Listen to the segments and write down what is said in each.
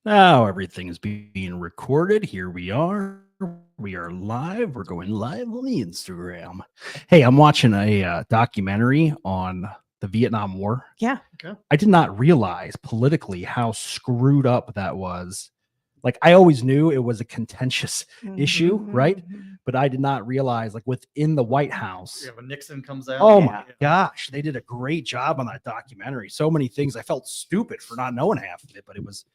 Now everything is being recorded. Here we are. We are live. We're going live on the Instagram. Hey, I'm watching a documentary on the Vietnam War. Yeah. Okay. I did not realize politically how screwed up that was. Like, I always knew it was a contentious issue, right? But I did not realize, like, within the White House. Yeah, when Nixon comes out. Oh yeah. my gosh, they did a great job on that documentary. So many things. I felt stupid for not knowing half of it, but it was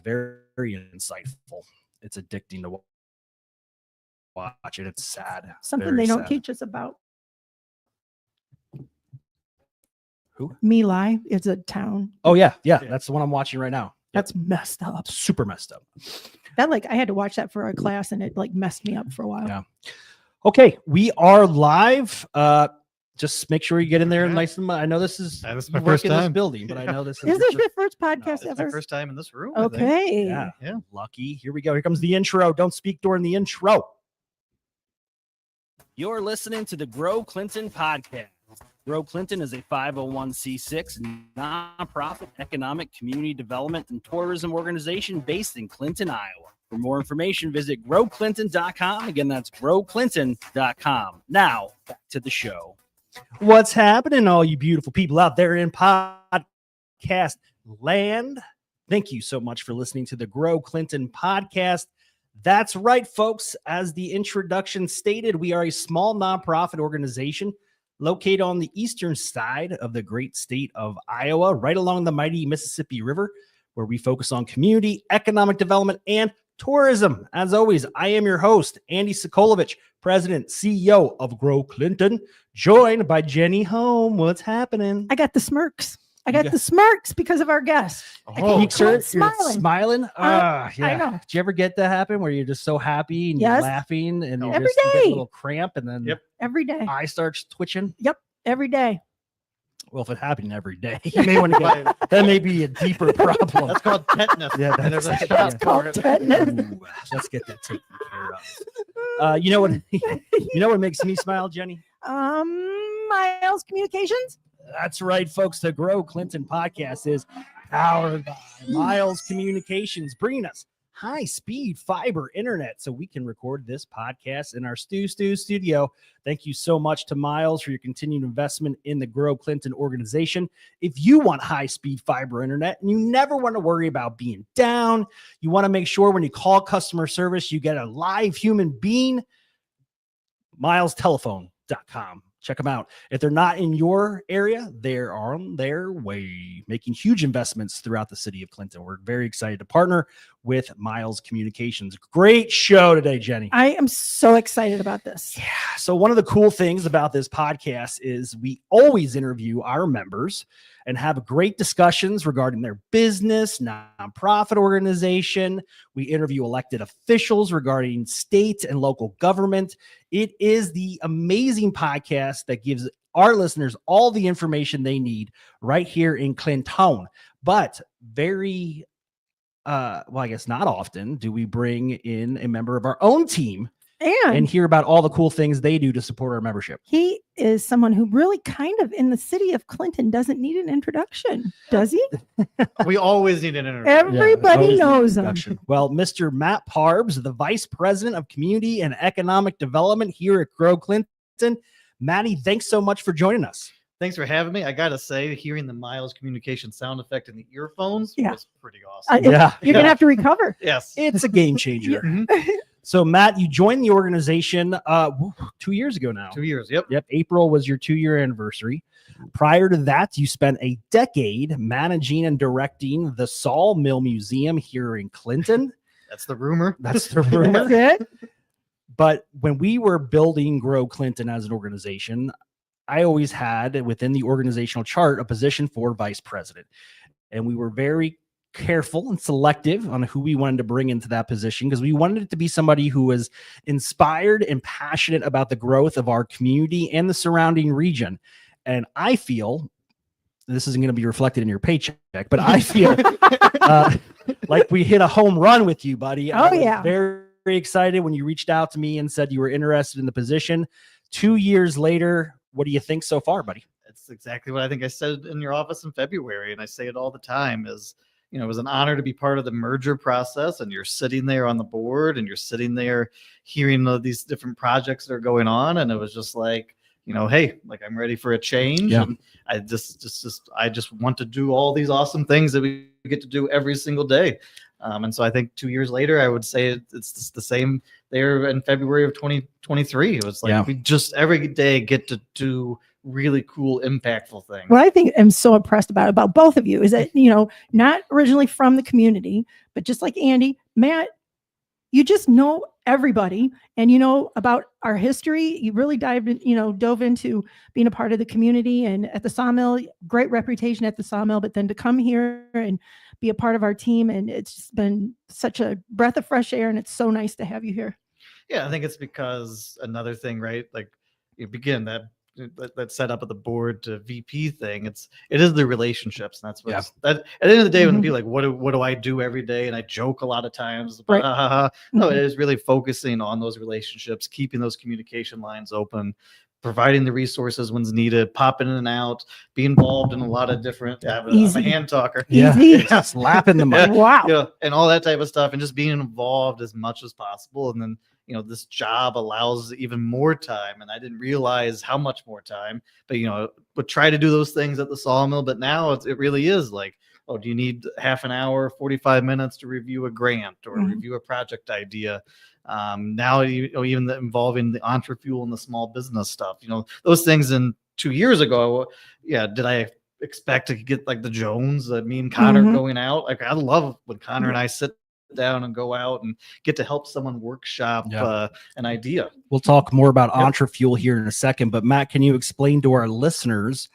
very, very insightful. It's addicting to watch it. It's sad. Something Very they don't sad. teach us about. Who? My Lai is a town. Oh yeah, Yeah. that's the one I'm watching right now. That's messed up. Super messed up. That I had to watch that for a class and it messed me up for a while. Yeah. Okay, we are live. Just make sure you get in there Yeah. nice and. I know this is This is my you work first in this time. building, but I know this Is this is your first podcast It's my ever? first time in this room. I think. Okay. yeah. Yeah. Lucky. Here we go. Here comes the intro. Don't speak during the intro. You're listening to the Grow Clinton podcast. Grow Clinton is a 501c6 nonprofit economic community development and tourism organization based in Clinton, Iowa. For more information, visit growclinton.com. Again, that's growclinton.com. Now, back to the show. What's happening, all you beautiful people out there in podcast land? Thank you so much for listening to the Grow Clinton podcast. That's right, folks. As the introduction stated, we are a small nonprofit organization located on the eastern side of the great state of Iowa, right along the mighty Mississippi River, where we focus on community, economic development, and tourism. As always, I am your host, Andy Sokolovich, President, CEO of Grow Clinton, joined by Jenny Home. What's happening? I got the smirks. I got got- the smirks because of our guest. I Oh, can't You're quit smiling. smiling? I Yeah. know. Did you ever get that happen where you're just so happy and you're Yes. laughing and you Every just get a day. little cramp and then Yep. Every day. eye starts twitching? Every day. Well, if it happened every day, you may want to get that may be a deeper problem. That's called tetanus. Yeah, And there's a that's- shot yeah. for it. Tetanus. Ooh, let's get that taken care of. You know what? You know what makes me smile, Jenny? Miles Communications. That's right, folks. The Grow Clinton podcast is powered by Miles Communications, bringing us high-speed fiber internet so we can record this podcast in our studio. Thank you so much to Miles for your continued investment in the Grow Clinton organization. If you want high-speed fiber internet and you never want to worry about being down, you want to make sure when you call customer service, you get a live human being, milestelephone.com. Check them out. If they're not in your area, they're on their way, making huge investments throughout the city of Clinton. We're very excited to partner with Miles Communications. Great show today, Jenny. I am so excited about this. Yeah. So one of the cool things about this podcast is we always interview our members and have great discussions regarding their business, nonprofit organization. We interview elected officials regarding state and local government. It is the amazing podcast that gives our listeners all the information they need right here in Clinton. But very, well, I guess not often do we bring in a member of our own team and And hear about all the cool things they do to support our membership. he is someone who really kind of in the city of Clinton doesn't need an introduction, does he? We always need an introduction. Everybody always knows him. introduction. Well, Mr. Matt Parbs, the Vice President of Community and Economic Development here at Grow Clinton. Matty, thanks so much for joining us. Thanks for having me. I gotta say, hearing the Miles Communication sound effect in the earphones Yeah. was pretty awesome. Yeah, You're going to have to recover. Yes. it's a game changer. Mhm. So, Matt, you joined the organization 2 years ago now. 2 years. Yep. Yep, April was your 2-year anniversary. Prior to that, you spent a decade managing and directing the Sawmill Museum here in Clinton. That's the rumor. That's the rumor. That's it. But when we were building Grow Clinton as an organization, I always had within the organizational chart a position for vice president. And we were very careful and selective on who we wanted to bring into that position because we wanted it to be somebody who was inspired and passionate about the growth of our community and the surrounding region. And I feel this isn't going to be reflected in your paycheck, but I feel like we hit a home run with you, buddy. I Oh, was yeah. very excited when you reached out to me and said you were interested in the position. 2 years later, what do you think so far, buddy? That's exactly what I think I said in your office in February, and I say it all the time. Is it was an honor to be part of the merger process, and you're sitting there on the board and you're sitting there hearing these different projects that are going on. And it was just like, hey, like I'm ready for a change. Yeah. And I just want to do all these awesome things that we get to do every single day. And so I think 2 years later, I would say it's the same there in February of 2023. It was like, we just every day get to do really cool, impactful things. What I think I'm so impressed about both of you is that, not originally from the community, but just like Andy, Matt, you just know everybody and you know about our history. You really dove into being a part of the community and at the sawmill, great reputation at the sawmill, but then to come here and be a part of our team. And it's just been such a breath of fresh air. And it's so nice to have you here. Yeah, I think it's because another thing, right? Like you begin that set up at the board to VP thing. It is the relationships. And that's what that at the end of the day, when people like, what do I do every day? And I joke a lot of times, right. No, it is really focusing on those relationships, keeping those communication lines open, providing the resources when needed, popping in and out, be involved in a lot of different, I'm a hand talker. Yeah. Slapping the mic. Wow. And all that type of stuff, and just being involved as much as possible. And then, this job allows even more time. And I didn't realize how much more time, but, would try to do those things at the sawmill. But now it really is like, oh, do you need half an hour, 45 minutes to review a grant or review a project idea? Now, even involving the EntreFuel and the small business stuff, those things. And 2 years ago, did I expect to get like the Jones, me and Connor going out? Like, I love when Connor and I sit down and go out and get to help someone workshop an idea. We'll talk more about EntreFuel here in a second, but Matt, can you explain to our listeners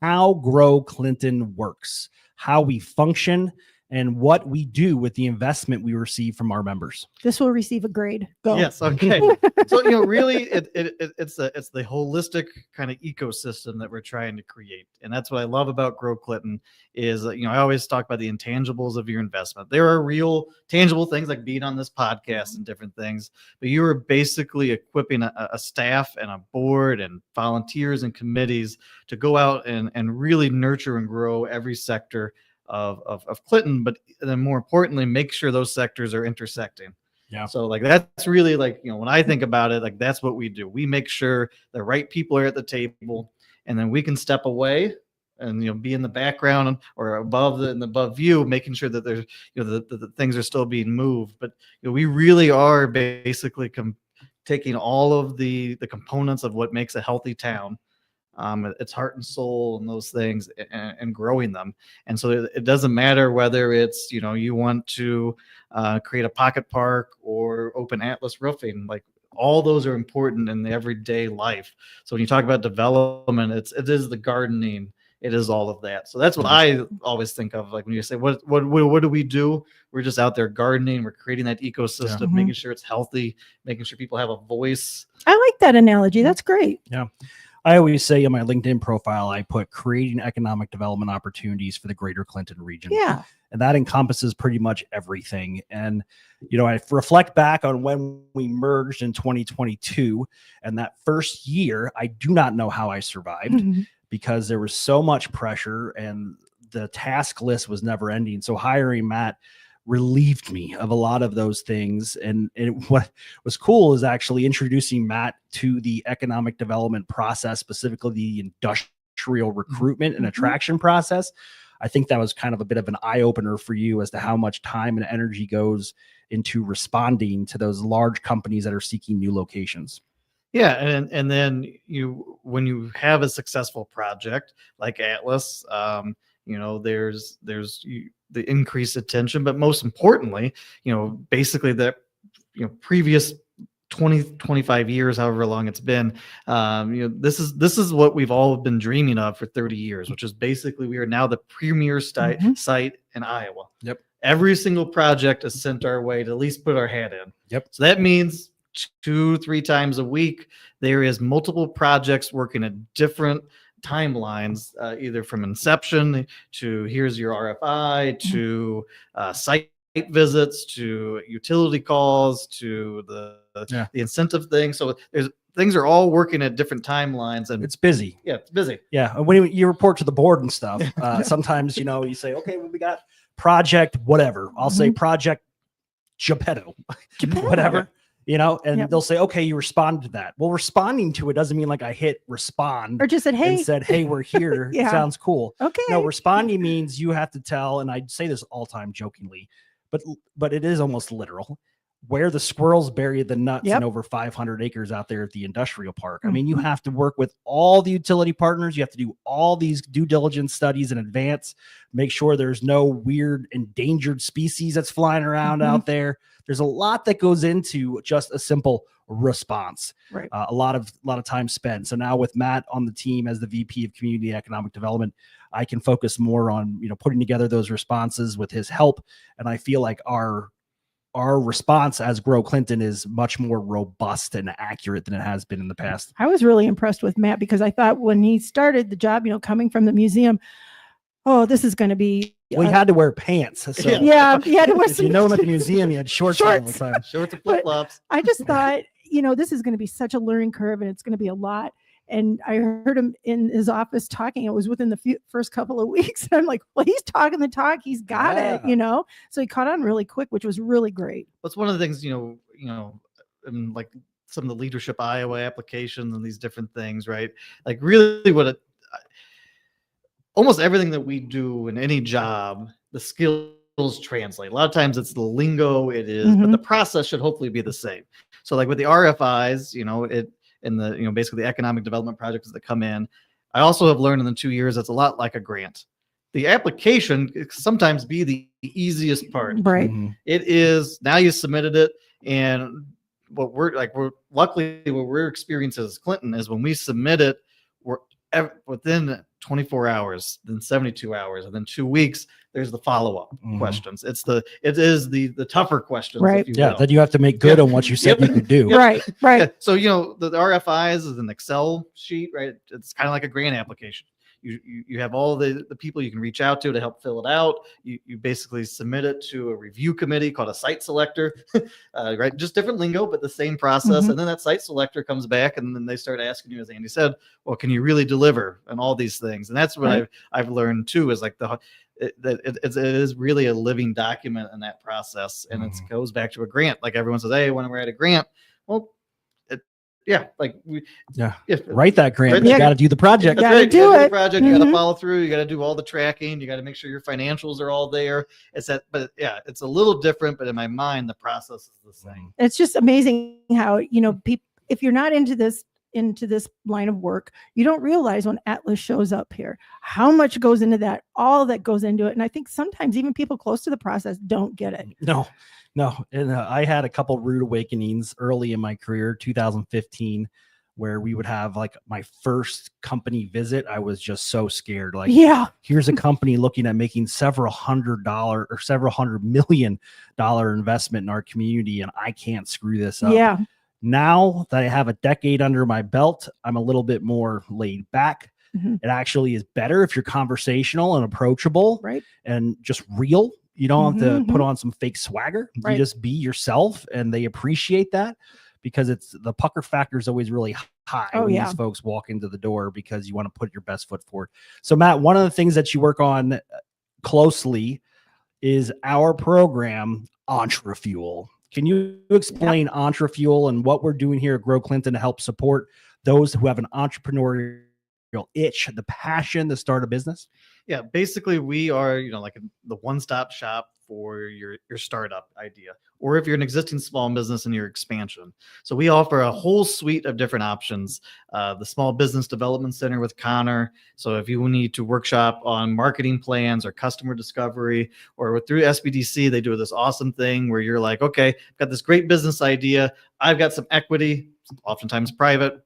how Grow Clinton works, how we function, and what we do with the investment we receive from our members? This will receive a grade. Go. Yes. Okay. So, really it's the holistic kind of ecosystem that we're trying to create. And that's what I love about Grow Clinton is, I always talk about the intangibles of your investment. There are real tangible things like being on this podcast and different things, but you are basically equipping a staff and a board and volunteers and committees to go out and really nurture and grow every sector of Clinton, but then more importantly, make sure those sectors are intersecting. Yeah. So like, that's really like, when I think about it, like that's what we do. We make sure the right people are at the table, and then we can step away and, be in the background or above view, making sure that there's, the things are still being moved. But, we really are basically taking all of the components of what makes a healthy town, its heart and soul and those things, and growing them. And so it doesn't matter whether it's, you want to create a pocket park or open Atlas roofing, like all those are important in the everyday life. So when you talk about development, it is the gardening, it is all of that. So that's what I always think of. Like when you say, what do we do? We're just out there gardening. We're creating that ecosystem, making sure it's healthy, making sure people have a voice. I like that analogy. That's great. Yeah. I always say in my LinkedIn profile, I put creating economic development opportunities for the greater Clinton region. Yeah. And that encompasses pretty much everything. And, I reflect back on when we merged in 2022 and that first year, I do not know how I survived because there was so much pressure and the task list was never ending. So hiring Matt relieved me of a lot of those things. And what was cool is actually introducing Matt to the economic development process, specifically the industrial recruitment and attraction process. I think that was kind of a bit of an eye opener for you as to how much time and energy goes into responding to those large companies that are seeking new locations. Yeah. And then when you have a successful project like Atlas, there's the increased attention, but most importantly, basically the previous 20-25 years, however long it's been, this is what we've all been dreaming of for 30 years, which is basically we are now the premier site in Iowa. Yep. Every single project is sent our way to at least put our hat in. Yep. So that means 2-3 times a week there is multiple projects working at different timelines, either from inception to here's your RFI to site visits to utility calls to the incentive thing. So things are all working at different timelines, and it's busy. Yeah, it's busy. Yeah, when you report to the board and stuff, sometimes you say, okay, well, we got project, whatever. I'll say Mhm. project Geppetto, Geppetto. whatever, and Yep. they'll say, okay, you responded to that. Well, responding to it doesn't mean like I hit respond Or just said, hey, and said, hey, we're here. Yeah. Sounds cool. okay. No, responding means you have to tell, and I say this all time jokingly, but it is almost literal. Where the squirrels bury the nuts Yep. in over 500 acres out there at the industrial park. I mean, you Mhm. have to work with all the utility partners. You have to do all these due diligence studies in advance, make sure there's no weird endangered species that's flying around Mhm. out there. There's a lot that goes into just a simple response. Right. A lot of time spent. So now with Matt on the team as the VP of Community Economic Development, I can focus more on putting together those responses with his help. And I feel like our response as Grow Clinton is much more robust and accurate than it has been in the past. I was really impressed with Matt because I thought when he started the job, coming from the museum, oh, this is going to be. Well, he had to wear pants. So Yeah, he had to wear if you know him at the museum, he had shorts on all the Shorts. time. Shorts and flip flops. I just thought, this is going to be such a learning curve and it's going to be a lot. And I heard him in his office talking. It was within the first couple of weeks. And I'm like, well, he's talking the talk. He's got it, So he caught on really quick, which was really great. That's one of the things, and like some of the Leadership Iowa applications and these different things, right? Like really almost everything that we do in any job, the skills translate. A lot of times it's the lingo it is, but the process should hopefully be the same. So like with the RFIs, in the, basically the economic development projects that come in, I also have learned in the 2 years, it's a lot like a grant. The application can sometimes be the easiest part. Right. It is, now you submitted it. And luckily what we're experiencing as Clinton is when we submit it, we're within 24 hours, then 72 hours, and then 2 weeks, there's the follow-up questions. It is the tougher questions. Right. If you Yeah. will. Then you have to make good on what you said you could do. Right. Right. Yeah, so, the RFIs is an Excel sheet, right? It's kind of like a grant application. You have all the people you can reach out to help fill it out. You basically submit it to a review committee called a site selector, right? Just different lingo, but the same process. And then that site selector comes back and then they start asking you, as Andy said, well, can you really deliver on all these things? And that's what I've learned too, is like it is really a living document in that process. And it goes back to a grant. Like everyone says, hey, when we're at a grant, well, write that grant. Right, You got to do the project. You gotta do it. The project. You got to follow through. You got to do all the tracking. You got to make sure your financials are all there. It's a little different, but in my mind, the process is the same. It's just amazing how, if you're not into this line of work, you don't realize when Atlas shows up here, how much goes into that, all that goes into it. And I think sometimes even people close to the process don't get it. No. And I had a couple rude awakenings early in my career, 2015, where we would have like my first company visit. I was just so scared. Like, here's a company looking at making several $100 million investment in our community, and I can't screw this up. Yeah. Now that I have a decade under my belt, I'm a little bit more laid back. It actually is better if you're conversational and approachable, right, and just real. You don't have to put on some fake swagger. Right. You just be yourself, and they appreciate that, because the pucker factor is always really high when these folks walk into the door, because you want to put your best foot forward. So Matt, one of the things that you work on closely is our program, EntreFuel. Can you explain EntreFuel and what we're doing here at Grow Clinton to help support those who have an entrepreneurial itch, the passion to start a business? Yeah, basically we are, like the one-stop shop for your startup idea, or if you're an existing small business and your expansion. So we offer a whole suite of different options. The Small Business Development Center with Connor. So if you need to workshop on marketing plans or customer discovery, or through SBDC, they do this awesome thing where you're like, okay, I've got this great business idea. I've got some equity, oftentimes private,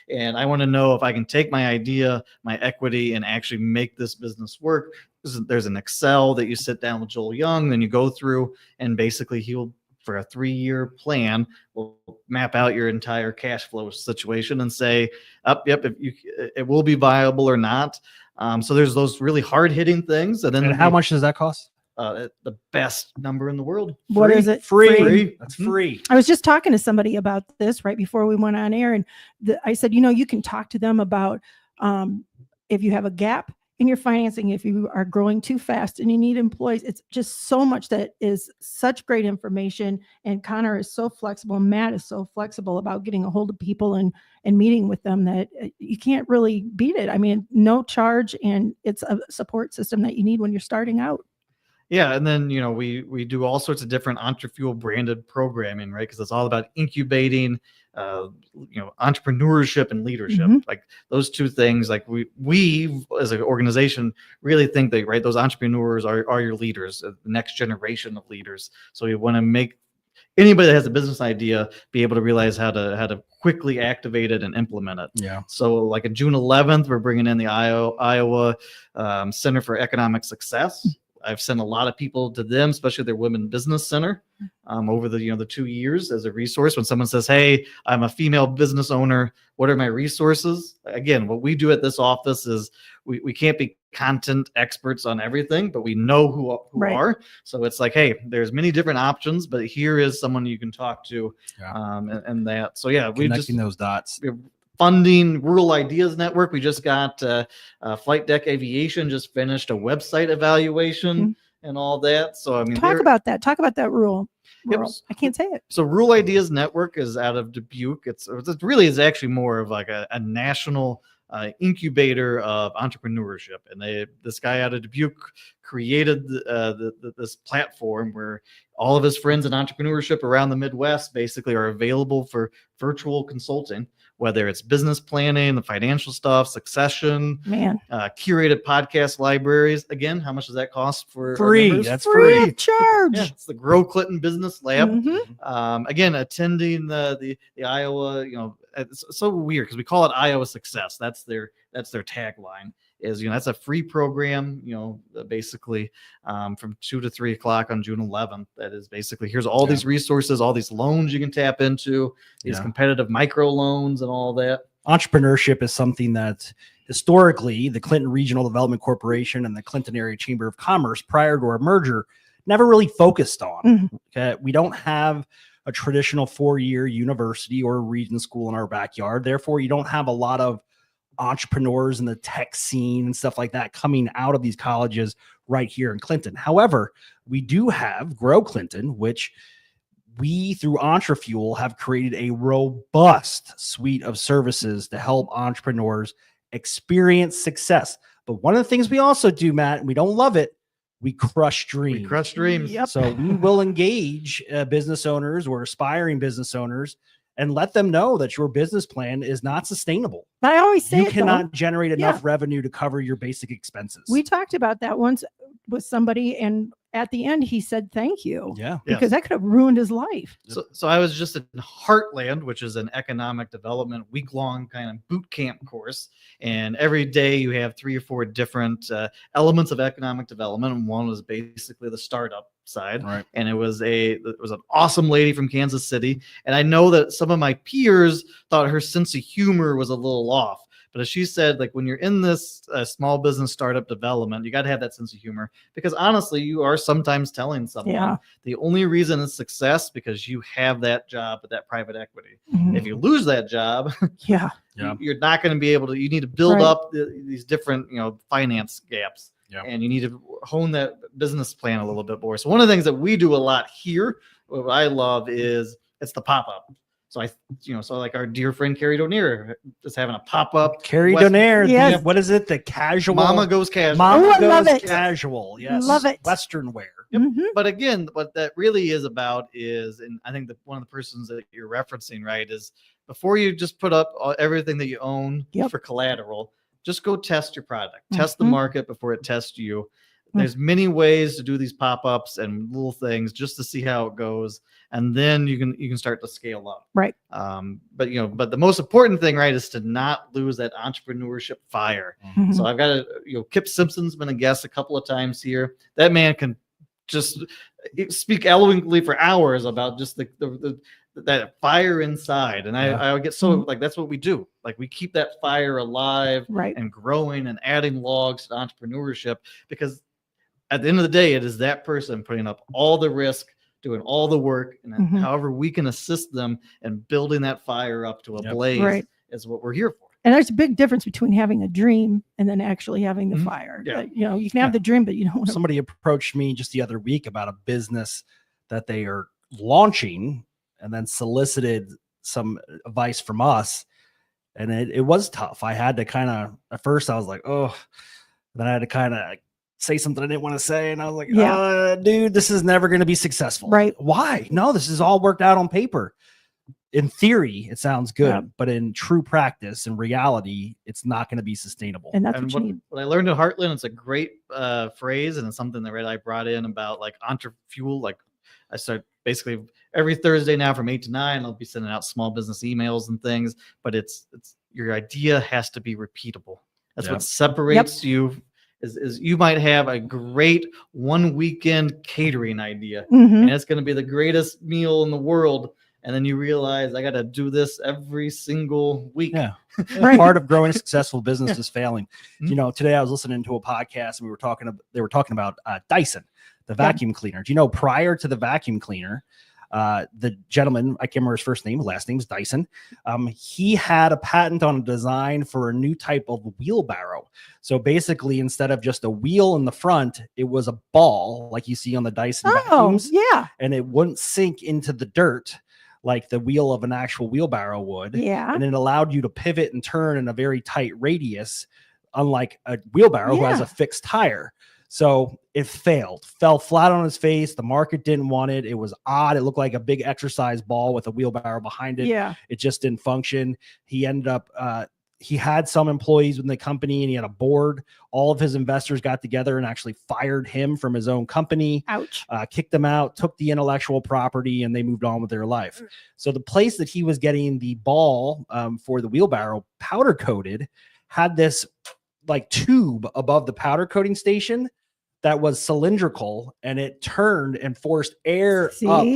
and I want to know if I can take my idea, my equity, and actually make this business work. There's an Excel that you sit down with Joel Young, then you go through, and basically he'll, for a 3-year plan, will map out your entire cash flow situation and say, it will be viable or not. So there's those really hard hitting things. And then how much does that cost? The best number in the world. What is it? Free. That's free. I was just talking to somebody about this right before we went on air, and I said, you can talk to them about if you have a gap in your financing, if you are growing too fast and you need employees, it's just so much that is such great information. And Connor is so flexible. Matt is so flexible about getting a hold of people and meeting with them that you can't really beat it. I mean, no charge, and it's a support system that you need when you're starting out. Yeah, and then we do all sorts of different EntreFuel branded programming, right? Because it's all about incubating, entrepreneurship and leadership. Mhm. Like those two things. Like we as an organization really think that, right, those entrepreneurs are your leaders, the next generation of leaders. So we want to make anybody that has a business idea be able to realize how to quickly activate it and implement it. Yeah. So like on June 11th, we're bringing in the Iowa Center for Economic Success. I've sent a lot of people to them, especially their Women Business Center, over the 2 years as a resource. When someone says, "Hey, I'm a female business owner, what are my resources?" Again, what we do at this office is we can't be content experts on everything, but we know who Right. are. So it's like, hey, there's many different options, but here is someone you can talk to, and that. So yeah, we just Connecting those dots. funding Rural Ideas Network. We just got Flight Deck Aviation just finished a website evaluation and all that. So I mean, Talk about that rule. Yep. I can't say it. So Rural Ideas Network is out of Dubuque. It really is actually more of like a national incubator of entrepreneurship. And this guy out of Dubuque created this platform where all of his friends in entrepreneurship around the Midwest basically are available for virtual consulting, whether it's business planning, the financial stuff, succession, curated podcast libraries. Again, how much does that cost for free? That's free of charge. Yeah, it's the Grow Clinton Business Lab. Mm-hmm. Again, attending the Iowa, it's so weird because we call it Iowa Success. That's their tagline. Is that's a free program. Basically from 2 to 3 o'clock on June 11th. That is basically here's all these resources, all these loans you can tap into, these competitive micro loans and all that. Entrepreneurship is something that historically the Clinton Regional Development Corporation and the Clinton Area Chamber of Commerce, prior to our merger, never really focused on. Mm-hmm. Okay, we don't have a traditional 4-year university or region school in our backyard. Therefore, you don't have a lot of entrepreneurs in the tech scene and stuff like that coming out of these colleges right here in Clinton. However, we do have Grow Clinton, which we through EntreFuel have created a robust suite of services to help entrepreneurs experience success. But one of the things we also do, Matt, and we don't love it, we crush dreams. We crush dreams. Yep. So we will engage business owners or aspiring business owners and let them know that your business plan is not sustainable. I always say you cannot generate enough revenue to cover your basic expenses. We talked about that once with somebody, and at the end he said thank you. Yeah. Because that could have ruined his life. So I was just in Heartland, which is an economic development week-long kind of boot camp course. And every day you have 3 or 4 different elements of economic development. And one was basically the startup side. Right. And it was an awesome lady from Kansas City. And I know that some of my peers thought her sense of humor was a little off. But as she said, like when you're in this small business startup development, you got to have that sense of humor, because honestly, you are sometimes telling someone the only reason it's success because you have that job at that private equity. Mm-hmm. If you lose that job, you're not going to be able to. You need to build up these different finance gaps, and you need to hone that business plan a little bit more. So one of the things that we do a lot here, what I love is it's the pop-up. So so like our dear friend Carrie Donaire is having a pop-up. Carrie Donaire, what is it? The casual. Mama goes casual. Mama goes casual. Yes, love it. Western wear. Yep. Mm-hmm. But again, what that really is about is, and I think that one of the persons that you're referencing, right, is before you just put up everything that you own for collateral, just go test your product, test the market before it tests you. There's many ways to do these pop-ups and little things just to see how it goes, and then you can start to scale up. Right. But the most important thing, right, is to not lose that entrepreneurship fire. Mm-hmm. So I've got Kip Simpson's been a guest a couple of times here. That man can just speak eloquently for hours about just that fire inside. And I get so like, that's what we do. Like we keep that fire alive and growing and adding logs to entrepreneurship, because at the end of the day, it is that person putting up all the risk, doing all the work, and however we can assist them in building that fire up to a blaze is what we're here for. And there's a big difference between having a dream and then actually having the Mhm. fire. Yeah. You can have the dream, but you don't want to. Somebody approached me just the other week about a business that they are launching and then solicited some advice from us. And it was tough. I had to kind of, at first I was like, oh, then I had to kind of say something I didn't want to say. And I was like, Yeah. dude, this is never going to be successful. Right. Why? No, this is all worked out on paper. In theory, it sounds good, Yeah. but in true practice and reality, it's not going to be sustainable. And that's And what you need. what I learned at Heartland, it's a great phrase, and it's something that I brought in about like EntreFuel. Like I start basically every Thursday now from 8 to 9. I'll be sending out small business emails and things, but it's your idea has to be repeatable. That's what separates you. Is you might have a great one weekend catering idea, and it's going to be the greatest meal in the world. And then you realize I got to do this every single week. Yeah. Right. Part of growing a successful business is failing. Mhm. You know, today I was listening to a podcast and they were talking about Dyson, the vacuum cleaner. Do you know, prior to the vacuum cleaner, the gentleman, I can't remember his first name, last name's Dyson. He had a patent on a design for a new type of wheelbarrow. So basically, instead of just a wheel in the front, it was a ball like you see on the Dyson vacuums, yeah. and it wouldn't sink into the dirt like the wheel of an actual wheelbarrow would. Yeah. And it allowed you to pivot and turn in a very tight radius, unlike a wheelbarrow who has a fixed tire. So it fell flat on his face. The market didn't want it. It was odd. It looked like a big exercise ball with a wheelbarrow behind it. Yeah. It just didn't function. He ended up, he had some employees within the company and he had a board. All of his investors got together and actually fired him from his own company. Ouch. Kicked them out, took the intellectual property, and they moved on with their life. So the place that he was getting the ball for the wheelbarrow powder coated had this like tube above the powder coating station that was cylindrical, and it turned and forced air up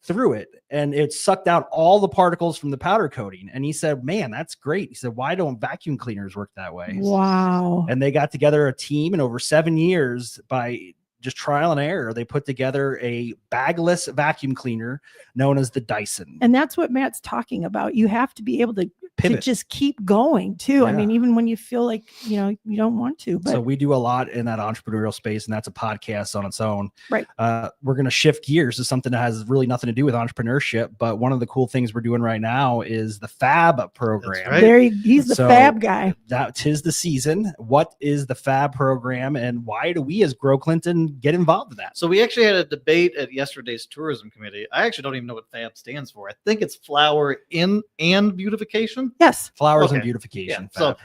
through it, and it sucked out all the particles from the powder coating. And he said, man, that's great. He said, why don't vacuum cleaners work that way? Wow. And they got together a team, and over 7 years, by just trial and error, they put together a bagless vacuum cleaner known as the Dyson. And that's what Matt's talking about. You have to be able to Pivot. just keep going too. I mean, even when you feel like, you don't want to, but so we do a lot in that entrepreneurial space, and that's a podcast on its own. Right. We're going to shift gears to something that has really nothing to do with entrepreneurship. But one of the cool things we're doing right now is the FAB program. That's right. He's the FAB guy. That 'tis the season. What is the FAB program, and why do we as Grow Clinton get involved in that? So we actually had a debate at yesterday's tourism committee. I actually don't even know what FAB stands for. I think it's flower in and beautification. Yes. Flowers and beautification. So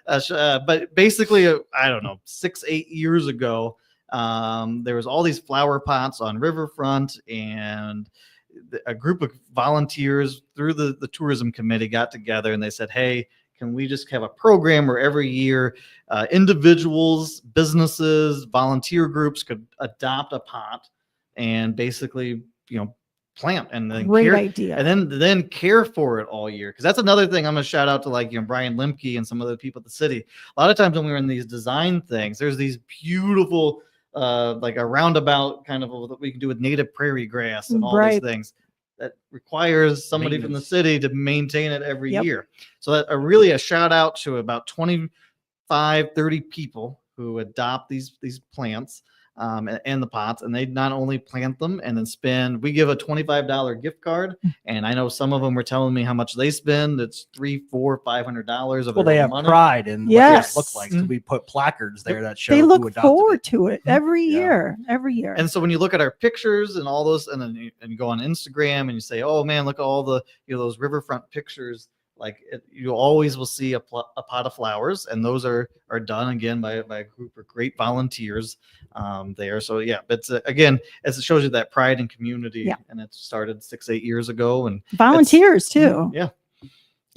but basically, I don't know, 6-8 years ago, there was all these flower pots on riverfront, and a group of volunteers through the tourism committee got together and they said, hey, can we just have a program where every year individuals, businesses, volunteer groups could adopt a pot and basically, plant and then idea. And then care for it all year. Because that's another thing I'm going to shout out to Brian Limke and some other people at the city. A lot of times when we were in these design things, there's these beautiful like a roundabout kind of that we can do with native prairie grass and all these things that requires somebody from the city to maintain it every year. So that really a shout out to about 25-30 people who adopt these plants and the pots, and they not only plant them and then we give a $25 gift card, and I know some of them were telling me how much they spend. It's $300-$500 of they have money. pride in what that looks like. So we put placards there that show they who look adopted forward it. to it every year. And so when you look at our pictures and all those, and then you go on Instagram and you say, oh man, look at all the those riverfront pictures. You always will see a pot of flowers, and those are done again by a group of great volunteers there. So it's again, as it shows you that pride and community, and it started 6-8 years ago, and volunteers too. Yeah.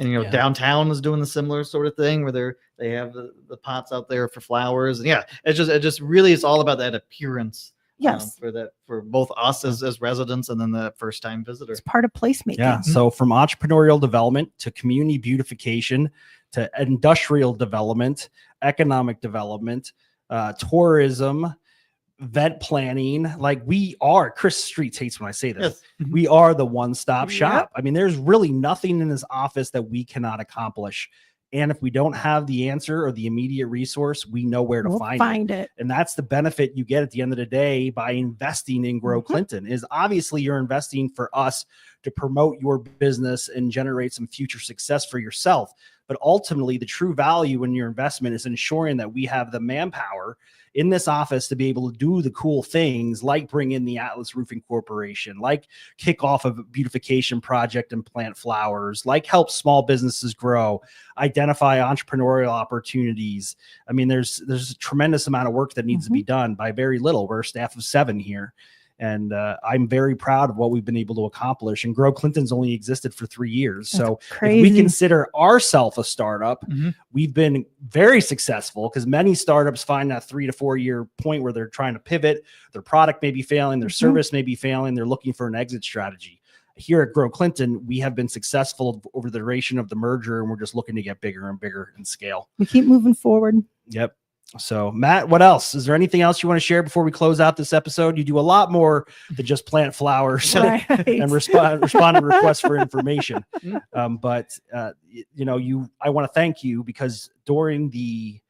And downtown is doing the similar sort of thing where they have the pots out there for flowers. And it just really is all about that appearance. Yes. For both us as residents and then the first time visitor. It's part of placemaking. Yeah. So from entrepreneurial development to community beautification to industrial development, economic development, tourism, event planning, Chris Streets hates when I say this. Yes. We are the one-stop shop. I mean, there's really nothing in this office that we cannot accomplish And if we don't have the answer or the immediate resource, we know where to We'll find it. it. And that's the benefit you get at the end of the day by investing in Grow Clinton. Is obviously you're investing for us to promote your business and generate some future success for yourself. But ultimately, the true value in your investment is ensuring that we have the manpower in this office to be able to do the cool things like bring in the Atlas Roofing Corporation, like kick off a beautification project and plant flowers, like help small businesses grow, identify entrepreneurial opportunities. I mean, there's a tremendous amount of work that needs to be done by very little. We're a staff of 7 here. And I'm very proud of what we've been able to accomplish. And Grow Clinton's only existed for 3 years. So if we consider ourselves a startup, we've been very successful, because many startups find that 3 to 4 year point where they're trying to pivot. Their product may be failing, their service may be failing. They're looking for an exit strategy. Here at Grow Clinton, we have been successful over the duration of the merger, and we're just looking to get bigger and bigger in scale. We keep moving forward. Yep. So Matt, what else? Is there anything else you want to share before we close out this episode? You do a lot more than just plant flowers and respond to requests for information. I want to thank you, because during the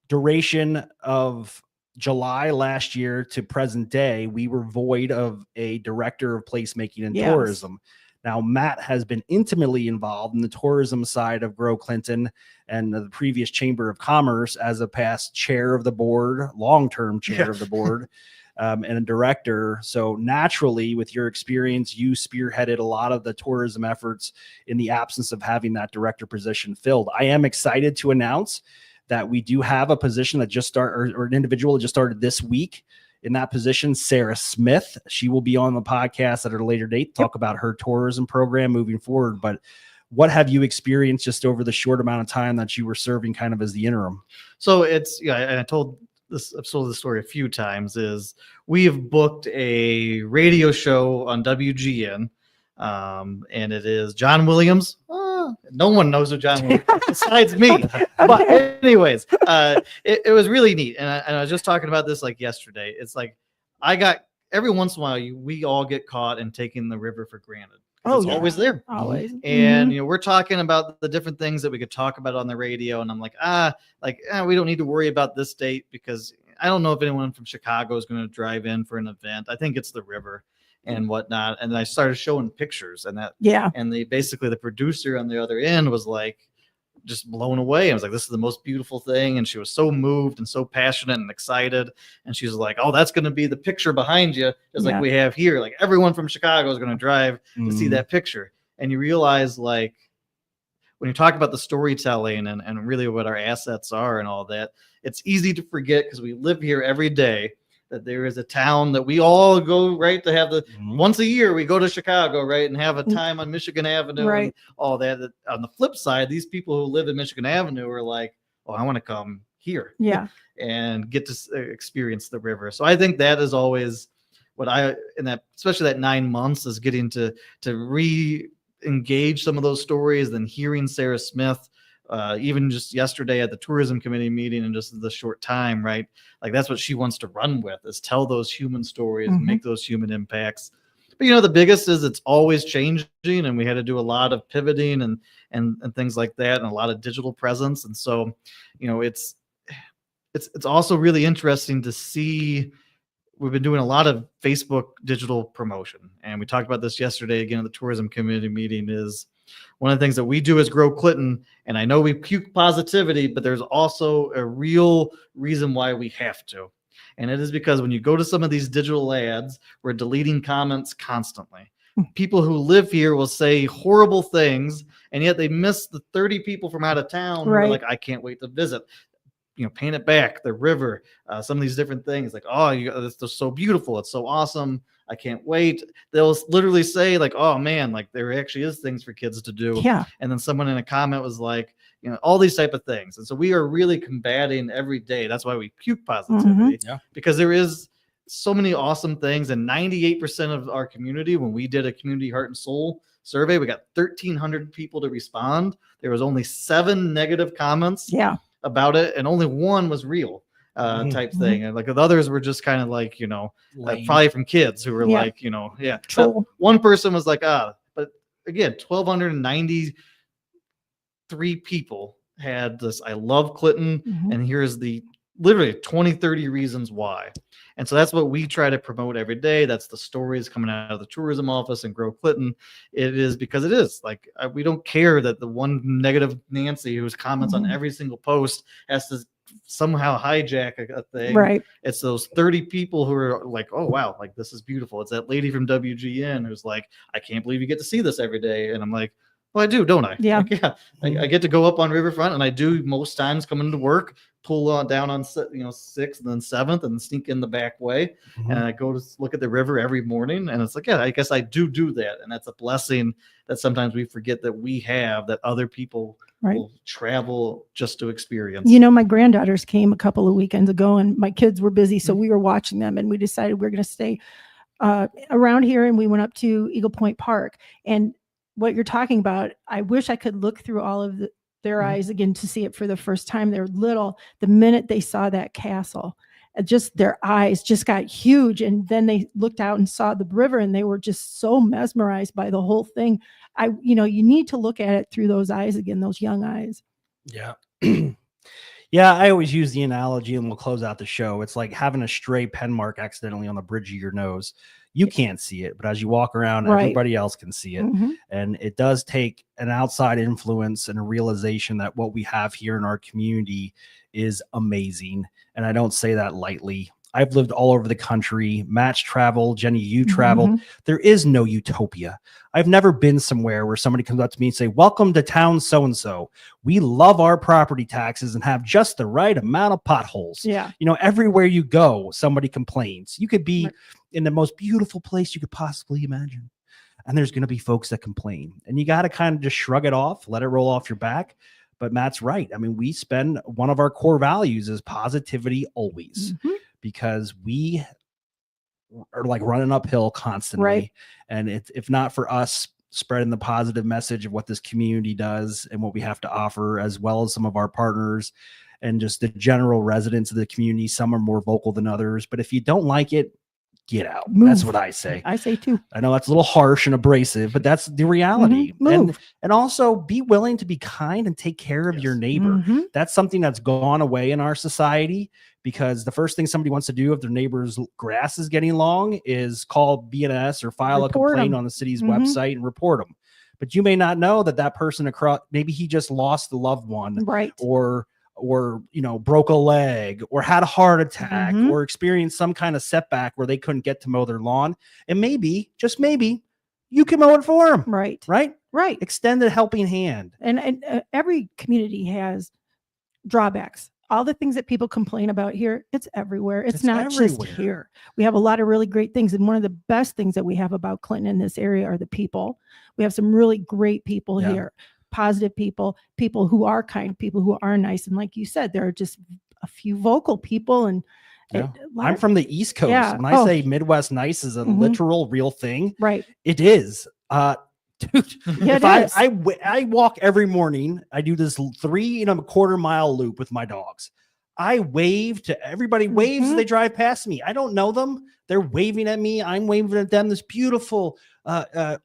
duration of July last year to present day, we were void of a director of placemaking and tourism. Now, Matt has been intimately involved in the tourism side of Grow Clinton and the previous Chamber of Commerce as a past chair of the board, long-term chair of the board, and a director. So naturally, with your experience, you spearheaded a lot of the tourism efforts in the absence of having that director position filled. I am excited to announce that we do have a position that just started, or an individual that just started this week in that position, Sarah Smith. She will be on the podcast at a later date, talk about her tourism program moving forward. But what have you experienced just over the short amount of time that you were serving kind of as the interim? So it's, I've told this story a few times, is we have booked a radio show on WGN, and it is John Williams. No one knows who John Williams is besides me. But anyways, it was really neat. And I was just talking about this like yesterday. It's like, every once in a while, we all get caught in taking the river for granted. It's always there. Always. And, we're talking about the different things that we could talk about on the radio. And I'm like, we don't need to worry about this date, because I don't know if anyone from Chicago is going to drive in for an event. I think it's the river and whatnot. And I started showing pictures, and the producer on the other end was like just blown away. I was like, this is the most beautiful thing. And she was so moved and so passionate and excited. And she was like, oh, that's going to be the picture behind you, just like we have here. Like, everyone from Chicago is going to drive to see that picture. And you realize, like, when you talk about the storytelling and really what our assets are and all that, it's easy to forget, because we live here every day, that there is a town that we all go, right, to have once a year we go to Chicago, right, and have a time on Michigan Avenue, and all that. On the flip side, these people who live in Michigan Avenue are like, oh, I want to come here, and get to experience the river. So I think that is always what especially that 9 months, is getting to re-engage some of those stories, then hearing Sarah Smith. Even just yesterday at the tourism committee meeting, and just the short time, right? Like, that's what she wants to run with, is tell those human stories, make those human impacts. But the biggest is it's always changing, and we had to do a lot of pivoting and things like that, and a lot of digital presence. And so, it's also really interesting to see. We've been doing a lot of Facebook digital promotion, and we talked about this yesterday again at the tourism committee meeting. Is one of the things that we do as Grow Clinton, and I know we puke positivity, but there's also a real reason why we have to. And it is because when you go to some of these digital ads, we're deleting comments constantly. People who live here will say horrible things, and yet they miss the 30 people from out of town who are like, I can't wait to visit. Paint it back, the river, some of these different things, like, oh, this is so beautiful, it's so awesome, I can't wait. They'll literally say, like, oh man, like, there actually is things for kids to do. And then someone in a comment was like, all these type of things. And so we are really combating every day. That's why we puke positivity, because there is so many awesome things. And 98% of our community, when we did a community heart and soul survey, we got 1,300 people to respond. There was only 7 negative comments about it, and only 1 was real type thing. And like, the others were just kind of like, probably from kids who were like, one person was like, but again, 1,293 people had this, I love Clinton, Mhm. and here's the literally 20, 30 reasons why. And so that's what we try to promote every day. That's the stories coming out of the tourism office and Grow Clinton. It is because it is like, we don't care that the one negative Nancy who's comments on Mhm. every single post has to somehow hijack a thing. Right. It's those 30 people who are like, oh, wow, like this is beautiful. It's that lady from WGN who's like, I can't believe you get to see this every day. And I'm like, well, I do, don't I? Yeah. Like, yeah. I get to go up on Riverfront, and I do most times come into work, pull on down on 6th and then 7th, and sneak in the back way. And I go to look at the river every morning, and it's like, yeah, I guess I do that, and that's a blessing that sometimes we forget that we have, that other people Right. will travel just to experience. You know, my granddaughters came a couple of weekends ago, and my kids were busy, so we were watching them, and we decided we're going to stay around here, and we went up to Eagle Point Park. And what you're talking about, I wish I could look through all of their eyes again to see it for the first time. They're little. The minute they saw that castle, just their eyes just got huge, and then they looked out and saw the river, and they were just so mesmerized by the whole thing. You need to look at it through those eyes again, those young eyes. Yeah. Yeah, I always use the analogy, and we'll close out the show. It's like having a stray pen mark accidentally on the bridge of your nose. You can't see it, but as you walk around, Right. everybody else can see it. Mhm. And it does take an outside influence and a realization that what we have here in our community is amazing. And I don't say that lightly. I've lived all over the country. Match travel. Jenny, you traveled. Mhm. There is no utopia. I've never been somewhere where somebody comes up to me and say, welcome to town so-and-so. We love our property taxes and have just the right amount of potholes. Yeah. Everywhere you go, somebody complains. You could be Right. in the most beautiful place you could possibly imagine, and there's going to be folks that complain. And you got to kind of just shrug it off, let it roll off your back. But Matt's right. I mean, we spend, one of our core values is positivity always, Mhm. because we are like running uphill constantly. Right. And if not for us spreading the positive message of what this community does and what we have to offer, as well as some of our partners and just the general residents of the community, some are more vocal than others. But if you don't like it, get out. Move. That's what I say. I say too. I know that's a little harsh and abrasive, but that's the reality. Move. And also be willing to be kind and take care of your neighbor. Mhm. That's something that's gone away in our society, because the first thing somebody wants to do if their neighbor's grass is getting long is call BNS or file Report a complaint 'em. on the city's Mhm. website and report them. But you may not know that person across, maybe he just lost a loved one, Right. or broke a leg, or had a heart attack, Mhm. or experienced some kind of setback where they couldn't get to mow their lawn. And maybe, just maybe, you can mow it for them. Right. Right? Right. Extend a helping hand. And every community has drawbacks. All the things that people complain about here, it's everywhere. It's not just everywhere. here. We have a lot of really great things. And one of the best things that we have about Clinton in this area are the people. We have some really great people Yeah. here, positive people, people who are kind, people who are nice. And like you said, there are just a few vocal people. And Yeah. a lot I'm of- from the East Coast. Yeah. When I Oh. say Midwest nice is a Mhm. literal real thing, right. it is. Dude, Yeah, if it is. I walk every morning, I do this 3.25 mile loop with my dogs. I wave to everybody, waves as Mhm. they drive past me. I don't know them. They're waving at me. I'm waving at them. This beautiful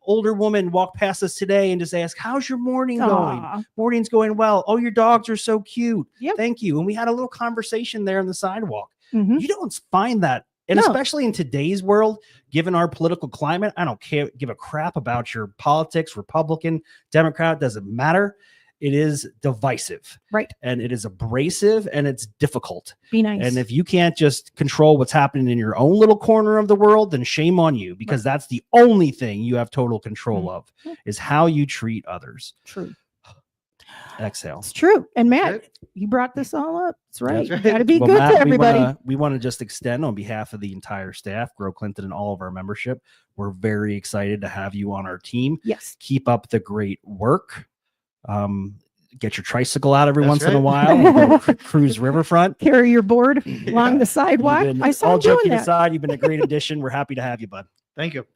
older woman walked past us today and just asked, how's your morning going? Aw. Morning's going well. Oh, your dogs are so cute. Yep. Thank you. And we had a little conversation there on the sidewalk. Mhm. You don't find that. And No. especially in today's world, given our political climate, I don't give a crap about your politics, Republican, Democrat, doesn't matter. It is divisive. Right. And it is abrasive, and it's difficult. Be nice. And if you can't just control what's happening in your own little corner of the world, then shame on you, because that's the only thing you have total control of, is how you treat others. True. Exhale. It's true. And Matt, Right. you brought this all up. That's right. right. You got to be Well, good Matt, to everybody. We want to just extend on behalf of the entire staff, Grow Clinton, and all of our membership. We're very excited to have you on our team. Yes. Keep up the great work. Get your tricycle out every That's once in a right. while. And go cruise Riverfront. Carry your board along the sidewalk. I saw all him doing joking that. aside, you've been a great addition. We're happy to have you, bud. Thank you.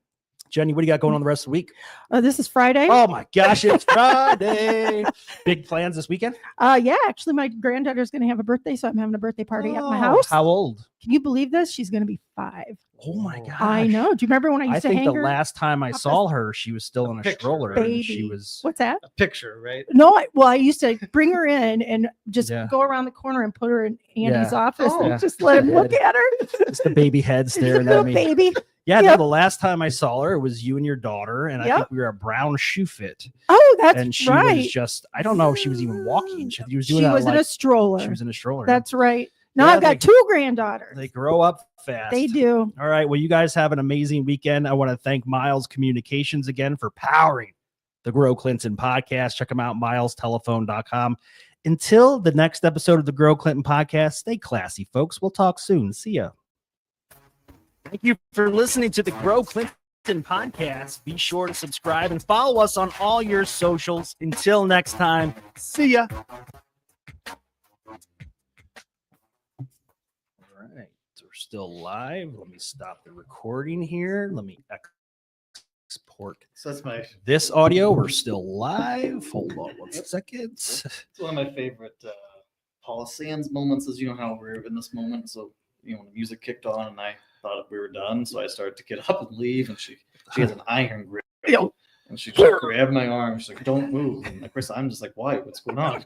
Jenny, what do you got going on the rest of the week? This is Friday. Oh my gosh, it's Friday. Big plans this weekend? Yeah, actually, my granddaughter's going to have a birthday, so I'm having a birthday party at my Oh, house. How old? Can you believe this? She's going to be 5. Oh my gosh. I know. Do you remember when I used I to think hang the her? last time I up saw her, she was still in a picture, stroller. right? And she Baby. was. What's that? A picture, right? No, I used to bring her in and just Yeah. go around the corner and put her in Andy's Yeah. office Oh. and just let him look at her. Just the baby head It's a staring little at me. baby. Yeah, no, Yep. the last time I saw her, it was you and your daughter, and I Yep. think we were at Brown Shoe Fit. Oh, that's And she right. was just, I don't know if she was even walking. She was doing She that was in like, a stroller. she was in a stroller. That's right. Now Yeah, I've got they- 2 granddaughters. They grow up fast. They do. All right. Well, you guys have an amazing weekend. I want to thank Miles Communications again for powering the Grow Clinton podcast. Check them out, milestelephone.com. Until the next episode of the Grow Clinton podcast, stay classy, folks. We'll talk soon. See ya. Thank you for listening to the Grow Clinton podcast. Be sure to subscribe and follow us on all your socials. Until next time, see ya. All right, so we're still live. Let me stop the recording here. Let me export So that's my this audio. We're still live. Hold on 1 second. it's one of my favorite Paula Sands moments is, you know, how we're in this moment. So, you know, when the music kicked on and I thought we were done, so I started to get up and leave, and she has an iron grip. And she just grabbed my arm. She's like, "Don't move." And like, Chris, I'm just like, "Why? What's going on?"